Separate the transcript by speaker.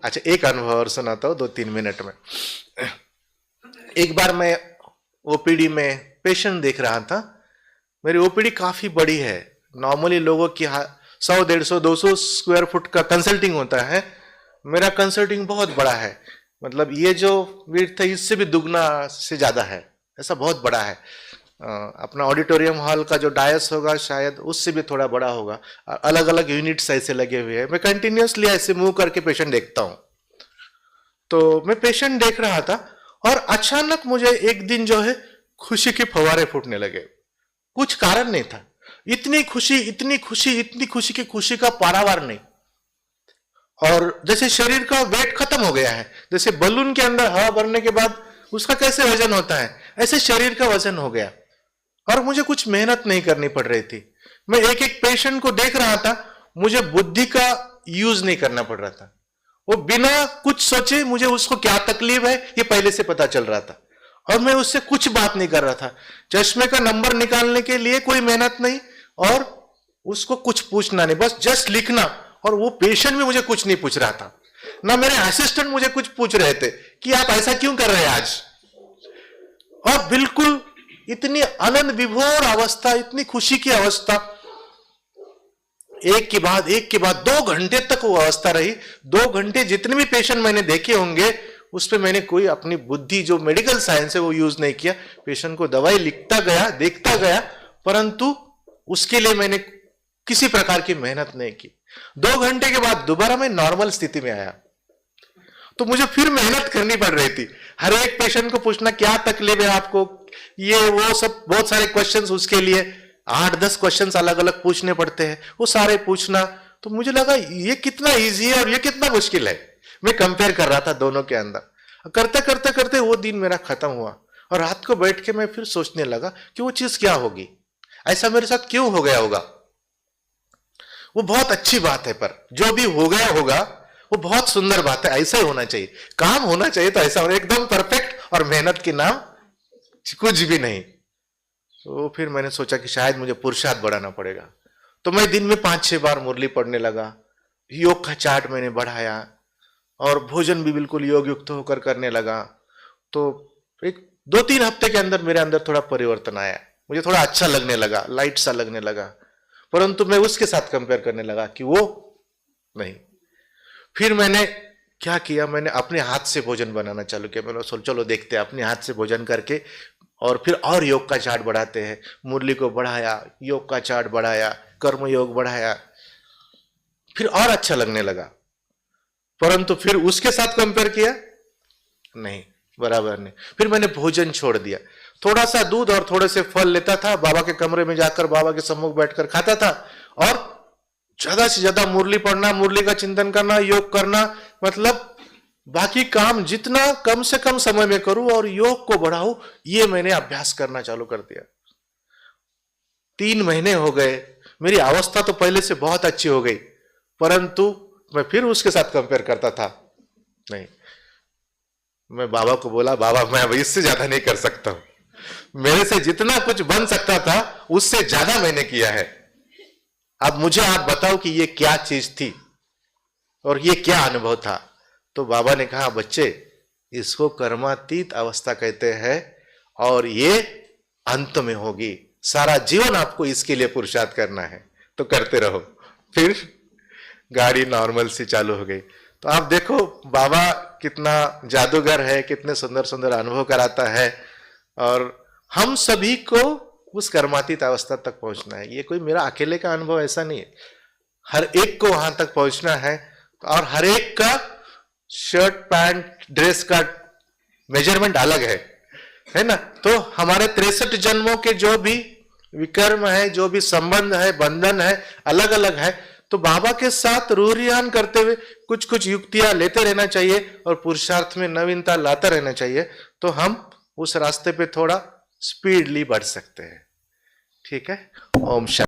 Speaker 1: अच्छा, एक अनुभव और सुनाता हूँ 2-3 मिनट में। एक बार मैं ओपीडी में पेशेंट देख रहा था। मेरी ओपीडी काफी बड़ी है। नॉर्मली लोगों की 100, 150, 200 स्क्वायर फुट का कंसल्टिंग होता है। मेरा कंसल्टिंग बहुत बड़ा है, मतलब ये जो विड्थ है इससे भी दुगना से ज्यादा है, ऐसा बहुत बड़ा है। अपना ऑडिटोरियम हॉल का जो डायस होगा शायद उससे भी थोड़ा बड़ा होगा। अलग अलग यूनिट्स ऐसे लगे हुए हैं। मैं कंटिन्यूअसली ऐसे मूव करके पेशेंट देखता हूं। तो मैं पेशेंट देख रहा था और अचानक मुझे एक दिन जो है खुशी के फव्वारे फूटने लगे। कुछ कारण नहीं था, इतनी खुशी, इतनी खुशी, इतनी खुशी की खुशी का पारावार नहीं। और जैसे शरीर का वेट खत्म हो गया है, जैसे बलून के अंदर हवा भरने के बाद उसका कैसे वजन होता है, ऐसे शरीर का वजन हो गया। और मुझे कुछ मेहनत नहीं करनी पड़ रही थी। मैं एक एक पेशेंट को देख रहा था, मुझे बुद्धि का यूज नहीं करना पड़ रहा था। वो बिना कुछ सोचे मुझे उसको क्या तकलीफ है ये पहले से पता चल रहा था, और मैं उससे कुछ बात नहीं कर रहा था। चश्मे का नंबर निकालने के लिए कोई मेहनत नहीं और उसको कुछ पूछना नहीं, बस जस्ट लिखना। और वो पेशेंट भी मुझे कुछ नहीं पूछ रहा था, ना मेरे असिस्टेंट मुझे कुछ पूछ रहे थे कि आप ऐसा क्यों कर रहे हैं आज। और बिल्कुल इतनी आनंद विभोर अवस्था, इतनी खुशी की अवस्था, एक के बाद 2 घंटे तक वो अवस्था रही। 2 घंटे जितने भी पेशेंट मैंने देखे होंगे उस पर मैंने कोई अपनी बुद्धि जो मेडिकल साइंस है वो यूज नहीं किया। पेशेंट को दवाई लिखता गया, देखता गया, परंतु उसके लिए मैंने किसी प्रकार की मेहनत नहीं की। 2 घंटे के बाद दोबारा मैं नॉर्मल स्थिति में आया, तो मुझे फिर मेहनत करनी पड़ रही थी। हर एक पेशेंट को पूछना क्या तकलीफ है आपको, ये वो सब बहुत सारे क्वेश्चंस, उसके लिए 8-10 क्वेश्चंस अलग अलग पूछने पड़ते हैं, वो सारे पूछना। तो मुझे लगा ये कितना इजी है और ये कितना मुश्किल है। मैं कंपेयर कर रहा था दोनों के अंदर। करते करते करते वो दिन मेरा खत्म हुआ और रात को बैठ के मैं फिर सोचने लगा कि वो चीज क्या होगी, ऐसा मेरे साथ क्यों हो गया होगा। वो बहुत अच्छी बात है, पर जो भी हो गया होगा वो बहुत सुंदर बात है। ऐसा ही होना चाहिए, काम होना चाहिए तो ऐसा होना, एकदम परफेक्ट, और मेहनत के नाम कुछ भी नहीं। तो फिर मैंने सोचा कि शायद मुझे पुरुषार्थ बढ़ाना पड़ेगा। तो मैं दिन में 5-6 बार मुरली पढ़ने लगा। योग का चार्ट मैंने बढ़ाया और भोजन भी बिल्कुल योग युक्त होकर करने लगा। तो एक 2-3 हफ्ते के अंदर मेरे अंदर थोड़ा परिवर्तन आया। मुझे थोड़ा अच्छा लगने लगा, लाइट सा लगने लगा। परंतु मैं उसके साथ कंपेयर करने लगा कि वो नहीं। फिर मैंने क्या किया, मैंने अपने हाथ से भोजन बनाना चालू किया। मैंने सोचा चलो देखते हैं अपने हाथ से भोजन करके, और फिर और योग का चार्ट बढ़ाते हैं। मुरली को बढ़ाया, योग का चार्ट बढ़ाया, कर्म योग बढ़ाया, फिर और अच्छा लगने लगा। परंतु फिर उसके साथ कंपेयर किया, नहीं, बराबर नहीं। फिर मैंने भोजन छोड़ दिया। थोड़ा सा दूध और थोड़े से फल लेता था, बाबा के कमरे में जाकर बाबा के सम्मुख बैठकर खाता था, और ज्यादा से ज्यादा मुरली पढ़ना, मुरली का चिंतन करना, योग करना, मतलब बाकी काम जितना कम से कम समय में करूं और योग को बढ़ाऊं, ये मैंने अभ्यास करना चालू कर दिया। 3 महीने हो गए, मेरी अवस्था तो पहले से बहुत अच्छी हो गई, परंतु मैं फिर उसके साथ कंपेयर करता था। नहीं, मैं बाबा को बोला, बाबा मैं अब इससे ज्यादा नहीं कर सकता हूं, मेरे से जितना कुछ बन सकता था उससे ज्यादा मैंने किया है। अब मुझे आप बताओ कि ये क्या चीज थी और ये क्या अनुभव था। तो बाबा ने कहा, बच्चे इसको कर्मातीत अवस्था कहते हैं और ये अंत में होगी। सारा जीवन आपको इसके लिए पुरुषार्थ करना है, तो करते रहो। फिर गाड़ी नॉर्मल सी चालू हो गई। तो आप देखो बाबा कितना जादूगर है, कितने सुंदर सुंदर अनुभव कराता है, और हम सभी को उस कर्मातीत अवस्था तक पहुंचना है। ये कोई मेरा अकेले का अनुभव ऐसा नहीं है, हर एक को वहां तक पहुंचना है। और हर एक का शर्ट पैंट ड्रेस का मेजरमेंट अलग है ना। तो हमारे 63 जन्मों के जो भी विकर्म है, जो भी संबंध है, बंधन है, अलग अलग है। तो बाबा के साथ रूरियान करते हुए कुछ कुछ युक्तियां लेते रहना चाहिए और पुरुषार्थ में नवीनता लाता रहना चाहिए, तो हम उस रास्ते पे थोड़ा स्पीडली बढ़ सकते हैं। ठीक है। ओम शांति।